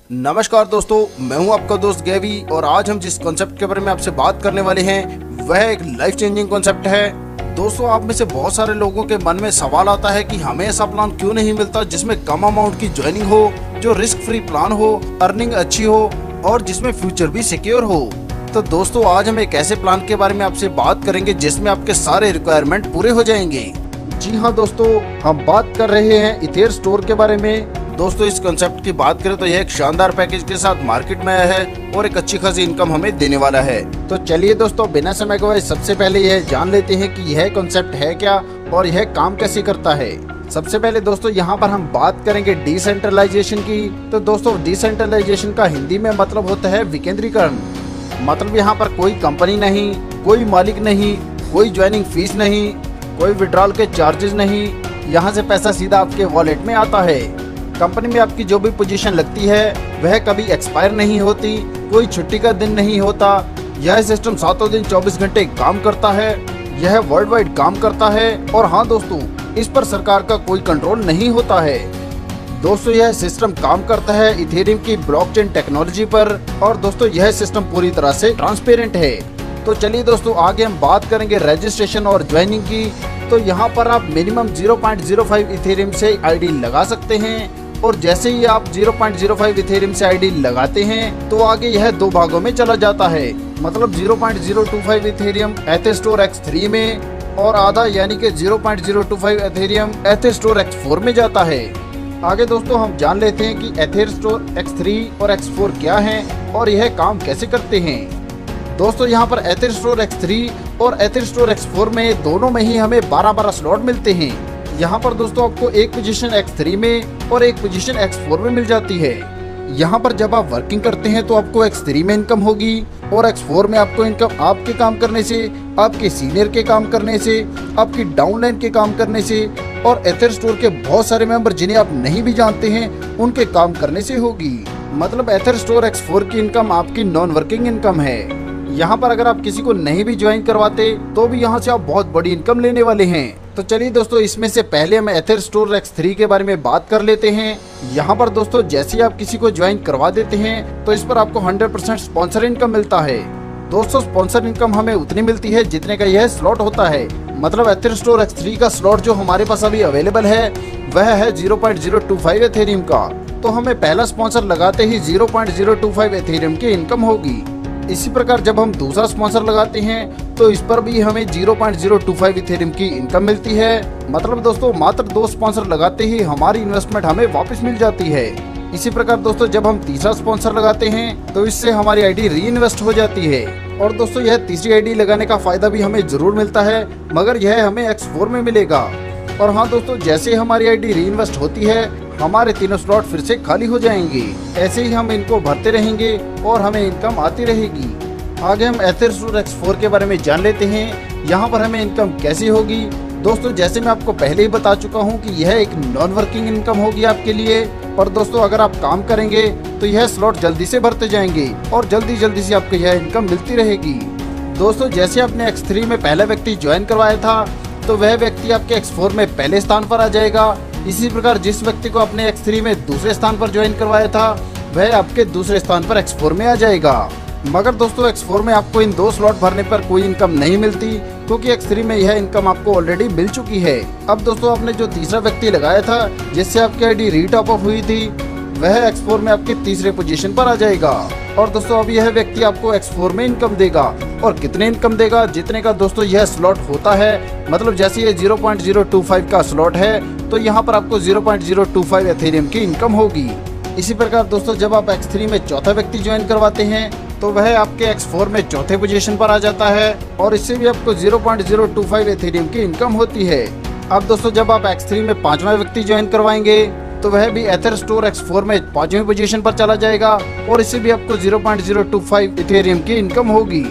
नमस्कार दोस्तों, मैं हूं आपका दोस्त गैवी और आज हम जिस कॉन्सेप्ट के बारे में आपसे बात करने वाले हैं वह एक लाइफ चेंजिंग कॉन्सेप्ट है। दोस्तों, आप में से बहुत सारे लोगों के मन में सवाल आता है कि हमें ऐसा प्लान क्यों नहीं मिलता जिसमें कम अमाउंट की ज्वाइनिंग हो, जो रिस्क फ्री प्लान हो, अर्निंग अच्छी हो और जिसमें फ्यूचर भी सिक्योर हो। तो दोस्तों, आज हम एक ऐसे प्लान के बारे में आपसे बात करेंगे जिसमें आपके सारे रिक्वायरमेंट पूरे हो जाएंगे। जी हाँ दोस्तों, हम बात कर रहे हैं इथेर स्टोर के बारे में। दोस्तों, इस कॉन्सेप्ट की बात करें तो यह एक शानदार पैकेज के साथ मार्केट में आया है और एक अच्छी खासी इनकम हमें देने वाला है। तो चलिए दोस्तों, बिना समय गवाए सबसे पहले यह जान लेते हैं कि यह कॉन्सेप्ट है क्या और यह काम कैसे करता है। सबसे पहले दोस्तों, यहाँ पर हम बात करेंगे डिसेंट्रलाइजेशन की। तो दोस्तों, डिसेंट्रलाइजेशन का हिंदी में मतलब होता है विकेंद्रीकरण। मतलब यहाँ पर कोई कंपनी नहीं, कोई मालिक नहीं, कोई ज्वाइनिंग फीस नहीं, कोई विड्रॉल के चार्जेस नहीं। यहाँ से पैसा सीधा आपके वॉलेट में आता है। कंपनी में आपकी जो भी पोजीशन लगती है वह कभी एक्सपायर नहीं होती, कोई छुट्टी का दिन नहीं होता। यह सिस्टम 7 दिन 24 घंटे काम करता है। यह वर्ल्ड वाइड काम करता है और हाँ दोस्तों, इस पर सरकार का कोई कंट्रोल नहीं होता है। दोस्तों, यह सिस्टम काम करता है इथेरियम की ब्लॉकचेन टेक्नोलॉजी पर और दोस्तों यह सिस्टम पूरी तरह से ट्रांसपेरेंट है। तो चलिए दोस्तों, आगे हम बात करेंगे रजिस्ट्रेशन और ज्वाइनिंग की। तो यहाँ पर आप मिनिमम 0.05 इथेरियम से आईडी लगा सकते हैं और जैसे ही आप 0.05 इथेरियम से आईडी लगाते हैं तो आगे यह 2 भागों में चला जाता है। मतलब 0.025 इथेरियम एथेस्टोर X3 में और आधा यानी कि 0.025 इथेरियम एथेस्टोर X4 में जाता है। आगे दोस्तों, हम जान लेते हैं कि एथेस्टोर X3 और X4 क्या हैं और यह काम कैसे करते हैं। दोस्तों, यहाँ पर एथेस्टोर X3 और एथेस्टोर X4 में दोनों में ही हमें 12-12 स्लॉट मिलते हैं। यहाँ पर दोस्तों आपको एक पोजीशन X3 में और एक पोजीशन X4 में मिल जाती है। यहाँ पर जब आप वर्किंग करते हैं तो आपको X3 में इनकम होगी और X4 में आपको इनकम आपके काम करने से, आपके सीनियर के काम करने से, आपकी डाउनलाइन के काम करने से और एथर स्टोर के बहुत सारे मेंबर जिन्हें आप नहीं भी जानते हैं उनके काम करने से होगी। मतलब एथर स्टोर X4 की इनकम आपकी नॉन वर्किंग इनकम है। यहाँ पर अगर आप किसी को नहीं भी ज्वाइन करवाते तो भी यहाँ से आप बहुत बड़ी इनकम लेने वाले हैं। तो चलिए दोस्तों, इसमें से पहले हम एथर स्टोर X3 के बारे में बात कर लेते हैं। यहाँ पर दोस्तों, जैसे ही आप किसी को ज्वाइन करवा देते हैं तो इस पर आपको 100% स्पॉन्सर इनकम मिलता है। दोस्तों, स्पॉन्सर इनकम हमें उतनी मिलती है जितने का यह स्लॉट होता है। मतलब एथर स्टोर X3 का स्लॉट जो हमारे पास अभी अवेलेबल है वह है 0.025 एथेरियम का। तो हमें पहला स्पॉन्सर लगाते ही 0.025 एथेरियम की इनकम होगी। इसी प्रकार जब हम दूसरा स्पॉन्सर लगाते हैं तो इस पर भी हमें 0.025 इथेरियम की इनकम मिलती है। मतलब दोस्तों, मात्र 2 स्पॉन्सर लगाते ही हमारी इन्वेस्टमेंट हमें वापस मिल जाती है। इसी प्रकार दोस्तों, जब हम तीसरा स्पॉन्सर लगाते हैं तो इससे हमारी आईडी री इन्वेस्ट हो जाती है। और दोस्तों, यह तीसरी आईडी लगाने का फायदा भी हमें जरूर मिलता है, मगर यह हमें X4 में मिलेगा। और हाँ दोस्तों, जैसे हमारी आईडी री इन्वेस्ट होती है हमारे 3 स्लॉट फिर से खाली हो जाएंगे। ऐसे ही हम इनको भरते रहेंगे और हमें इनकम आती रहेगी। आगे हम एथर स्टोर X4 के बारे में जान लेते हैं। यहाँ पर हमें इनकम कैसी होगी। दोस्तों, जैसे मैं आपको पहले ही बता चुका हूँ कि यह एक नॉन वर्किंग इनकम होगी आपके लिए। और दोस्तों, अगर आप काम करेंगे तो यह स्लॉट जल्दी से भरते जाएंगे और जल्दी से आपको यह इनकम मिलती रहेगी। दोस्तों, जैसे आपने X3 में पहला व्यक्ति ज्वाइन करवाया था तो वह व्यक्ति आपके X4 में पहले स्थान पर आ जाएगा। इसी प्रकार जिस व्यक्ति को आपने X3 में दूसरे स्थान पर ज्वाइन करवाया था वह आपके दूसरे स्थान पर X4 में आ जाएगा। मगर दोस्तों, X4 में आपको इन 2 स्लॉट भरने पर कोई इनकम नहीं मिलती क्योंकि X3 में यह इनकम आपको ऑलरेडी मिल चुकी है। अब दोस्तों, आपने जो तीसरा व्यक्ति लगाया था जिससे आपकी आईडी रीटॉप अप हुई थी वह X4 में आपके तीसरे पोजीशन पर आ जाएगा। और दोस्तों, अब यह व्यक्ति आपको X4 में इनकम देगा। और कितने इनकम देगा? जितने का दोस्तों यह स्लॉट होता है। मतलब जैसे ये 0.025 का स्लॉट है तो यहाँ पर आपको 0.025 एथेरियम की इनकम होगी। इसी प्रकार दोस्तों, जब आप X3 में चौथा व्यक्ति ज्वाइन करवाते हैं तो वह आपके X4 में चौथे पोजीशन पर आ जाता है और इससे भी आपको 0.025 एथेरियम की इनकम होती है। अब दोस्तों, जब आप X3 में 5वां व्यक्ति ज्वाइन करवाएंगे तो वह भी एथर स्टोर X4 में 5वीं पोजीशन पर चला जाएगा और इससे भी आपको 0.025 इथेरियम की इनकम होगी।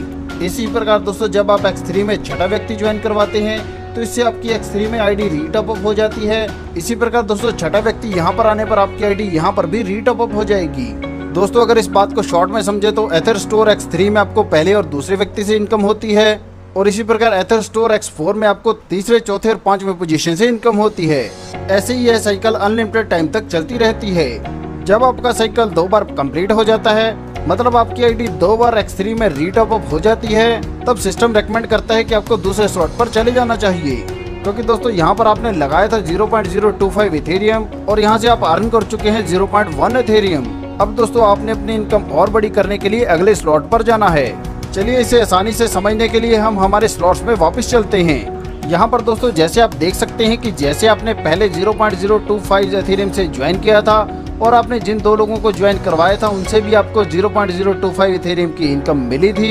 इसी प्रकार दोस्तों, जब आप X3 में 6वां व्यक्ति ज्वाइन करवाते हैं तो इससे आपकी X3 में आईडी रीटॉप अप हो जाती है। इसी प्रकार दोस्तों, 6वां व्यक्ति यहाँ पर आने पर आपकी आईडी यहाँ पर भी रीटॉप अप हो जाएगी। दोस्तों, अगर इस बात को शॉर्ट में समझे तो एथर स्टोर X3 में आपको पहले और दूसरे व्यक्ति से इनकम होती है और इसी प्रकार एथर स्टोर X4 में आपको तीसरे, चौथे और 5वें पोजीशन से इनकम होती है। ऐसे ही यह साइकिल अनलिमिटेड टाइम तक चलती रहती है। जब आपका साइकिल 2 बार कंप्लीट हो जाता है, मतलब आपकी आईडी 2 बार X3 में रीटॉप अप हो जाती है, तब सिस्टम रेकमेंड करता है कि आपको दूसरे स्लॉट पर चले जाना चाहिए। क्योंकि दोस्तों यहाँ पर आपने लगाया था 0.025 इथेरियम और यहाँ से आप अर्न कर चुके हैं 0.1 इथेरियम। अब दोस्तों आपने अपनी इनकम और बड़ी करने के लिए अगले स्लॉट पर जाना है। चलिए इसे आसानी से समझने के लिए हम हमारे स्लॉट्स में वापस चलते हैं। यहाँ पर दोस्तों जैसे आप देख सकते हैं कि जैसे आपने पहले 0.025 इथेरियम से ज्वाइन किया था और आपने जिन 2 लोगों को ज्वाइन करवाया था उनसे भी आपको 0.025 इथेरियम की इनकम मिली थी।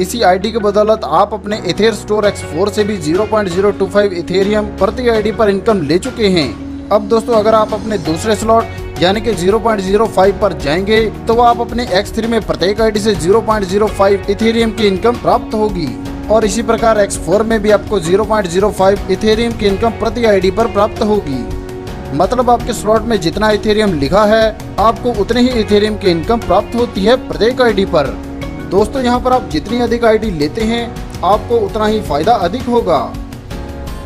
इसी आईडी के बदौलत आप अपने इथेर स्टोर X4 से भी 0.025 इथेरियम प्रति आईडी पर इनकम ले चुके हैं। अब दोस्तों अगर आप अपने दूसरे स्लॉट यानी कि 0.05 पर जाएंगे तो आप अपने X3 में प्रत्येक आईडी से 0.05 इथेरियम की इनकम प्राप्त होगी और इसी प्रकार X4 में भी आपको 0.05 इथेरियम की इनकम प्रति आईडी पर प्राप्त होगी। मतलब आपके स्लॉट में जितना इथेरियम लिखा है आपको उतने ही इथेरियम की इनकम प्राप्त होती है प्रत्येक आईडी पर। दोस्तों यहाँ पर आप जितनी अधिक आईडी लेते हैं आपको उतना ही फायदा अधिक होगा।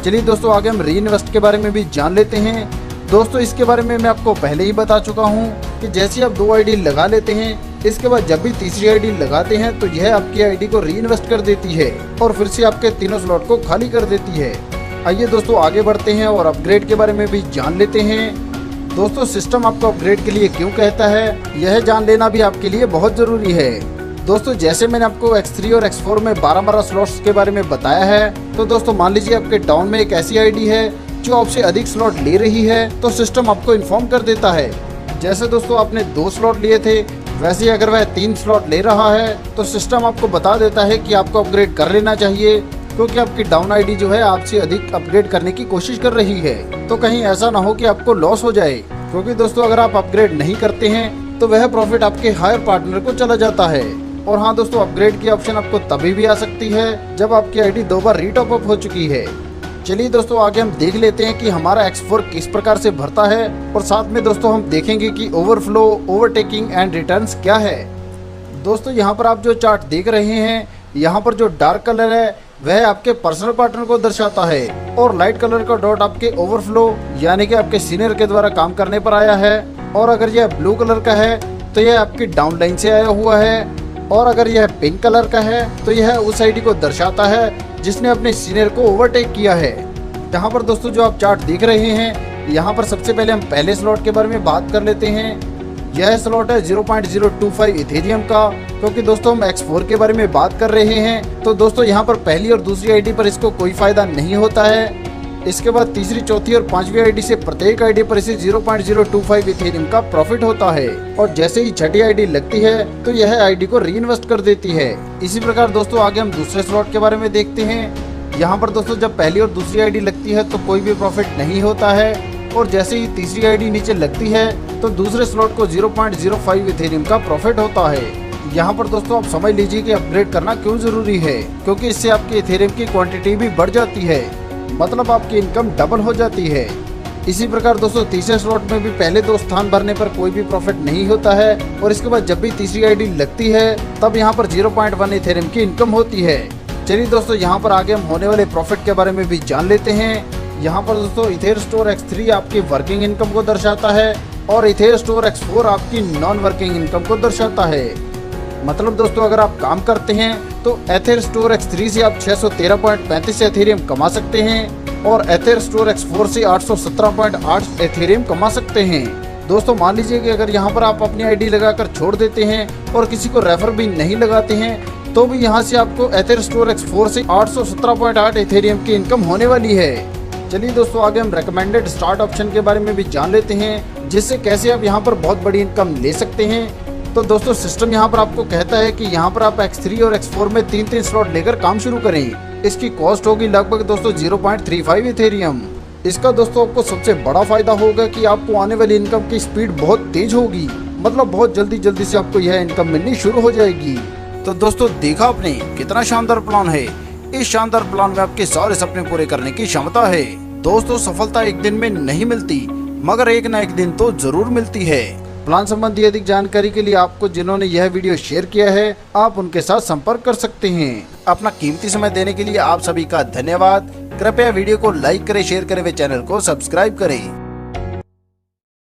चलिए दोस्तों आगे हम री इन्वेस्ट के बारे में भी जान लेते हैं। दोस्तों इसके बारे में मैं आपको पहले ही बता चुका हूँ कि जैसे आप 2 आईडी लगा लेते हैं, इसके बाद जब भी तीसरी आईडी लगाते हैं तो यह आपकी आईडी को री इन्वेस्ट कर देती है और फिर से आपके तीनों स्लॉट को खाली कर देती है। आइए दोस्तों आगे बढ़ते हैं और अपग्रेड के बारे में भी जान लेते हैं। दोस्तों सिस्टम आपको अपग्रेड के लिए क्यों कहता है यह जान लेना भी आपके लिए बहुत जरूरी है। दोस्तों जैसे मैंने आपको X3 और X4 में 12 स्लॉट्स के बारे में बताया है, तो दोस्तों मान लीजिए आपके टाउन में एक ऐसी आईडी है जो आपसे अधिक स्लॉट ले रही है, तो सिस्टम आपको इन्फॉर्म कर देता है। जैसे दोस्तों आपने 2 स्लॉट लिए थे, वैसे ही अगर वह 3 स्लॉट ले रहा है तो सिस्टम आपको बता देता है कि आपको अपग्रेड कर लेना चाहिए, क्योंकि आपकी डाउन आईडी जो है आपसे अधिक अपग्रेड करने की कोशिश कर रही है। तो कहीं ऐसा ना हो कि आपको लॉस हो जाए, क्योंकि दोस्तों अगर आप अपग्रेड नहीं करते हैं तो वह प्रॉफिट आपके हायर पार्टनर को चला जाता है। और हाँ दोस्तों अपग्रेड की ऑप्शन आपको तभी भी आ सकती है जब आपकी आईडी 2 बार रीटॉप अप हो चुकी है। चलिए दोस्तों आगे हम देख लेते हैं कि हमारा X4 किस प्रकार से भरता है और साथ में दोस्तों हम देखेंगे कि ओवरफ्लो, ओवरटेकिंग एंड रिटर्न्स क्या है। दोस्तों यहाँ पर आप जो चार्ट देख रहे हैं, यहाँ पर जो डार्क कलर है वह आपके पर्सनल पार्टनर को दर्शाता है और लाइट कलर का डॉट आपके ओवरफ्लो यानी कि आपके सीनियर के द्वारा काम करने पर आया है। और अगर यह ब्लू कलर का है तो यह आपकी डाउन लाइन से आया हुआ है और अगर यह पिंक कलर का है तो यह उस आईडी को दर्शाता है जिसने अपने सीनियर को ओवरटेक किया है। यहाँ पर दोस्तों जो आप चार्ट देख रहे हैं, यहाँ पर सबसे पहले हम पहले स्लॉट के बारे में बात कर लेते हैं। यह स्लॉट है 0.025 इथेरियम का, क्योंकि दोस्तों हम X4 के बारे में बात कर रहे हैं तो दोस्तों यहाँ पर पहली और दूसरी आईडी पर इसको कोई फायदा नहीं होता है। इसके बाद तीसरी, चौथी और 5वीं आईडी से प्रत्येक आईडी पर इसे 0.025 इथेरियम का प्रॉफिट होता है और जैसे ही छठी आईडी लगती है तो यह आईडी को री इन्वेस्ट कर देती है। इसी प्रकार दोस्तों आगे हम दूसरे स्लॉट के बारे में देखते हैं। यहाँ पर दोस्तों जब पहली और दूसरी आईडी लगती है तो कोई भी प्रॉफिट नहीं होता है और जैसे ही तीसरी आईडी नीचे लगती है तो दूसरे स्लॉट को 0.05 इथेरियम का प्रॉफिट होता है। यहाँ पर दोस्तों आप समझ लीजिए कि अपग्रेड करना क्यों जरूरी है, क्योंकि इससे आपकी इथेरियम की क्वांटिटी भी बढ़ जाती है, मतलब आपकी इनकम डबल हो जाती है। इसी प्रकार दोस्तों तीसरे स्लॉट में भी पहले 2 स्थान भरने पर कोई भी प्रॉफिट नहीं होता है और इसके बाद जब भी तीसरी आईडी लगती है तब यहाँ पर 0.1 इथेरियम की इनकम होती है। चलिए दोस्तों यहाँ पर आगे हम होने वाले प्रॉफिट के बारे में भी जान लेते हैं। यहाँ पर दोस्तों इथेर स्टोर X3 आपकी वर्किंग इनकम को दर्शाता है और इथेर स्टोर X4 आपकी नॉन वर्किंग इनकम को दर्शाता है। मतलब दोस्तों अगर आप काम करते हैं तो एथेर स्टोर X3 से आप 613.35 एथेरियम कमा सकते हैं और एथेर स्टोर X4 से 817.8 एथेरियम कमा सकते हैं। दोस्तों मान लीजिए कि अगर यहाँ पर आप अपनी आईडी लगाकर छोड़ देते हैं और किसी को रेफर भी नहीं लगाते हैं तो भी यहाँ से आपको एथेर स्टोर X4 से 817.8 एथेरियम की इनकम होने वाली है। चलिए दोस्तों आगे हम रेकमेंडेड स्टार्ट ऑप्शन के बारे में भी जान लेते हैं, जिससे कैसे आप यहाँ पर बहुत बड़ी इनकम ले सकते हैं। तो दोस्तों सिस्टम यहाँ पर आपको कहता है कि यहाँ पर आप X3 और X4 में 3-3 स्लॉट लेकर काम शुरू करें। इसकी कॉस्ट होगी लगभग दोस्तों 0.35 इथेरियम। इसका दोस्तों आपको सबसे बड़ा फायदा होगा कि आपको आने वाली इनकम की स्पीड बहुत तेज होगी, मतलब बहुत जल्दी से आपको यह इनकम मिलनी शुरू हो जाएगी। तो दोस्तों देखा आपने कितना शानदार प्लान है। इस शानदार प्लान में आपके सारे सपने पूरे करने की क्षमता है। दोस्तों सफलता एक दिन में नहीं मिलती, मगर एक न एक दिन तो जरूर मिलती है। प्लान संबंधी अधिक जानकारी के लिए आपको जिन्होंने यह वीडियो शेयर किया है आप उनके साथ संपर्क कर सकते हैं। अपना कीमती समय देने के लिए आप सभी का धन्यवाद। कृपया वीडियो को लाइक करें, शेयर करें व चैनल को सब्सक्राइब करें।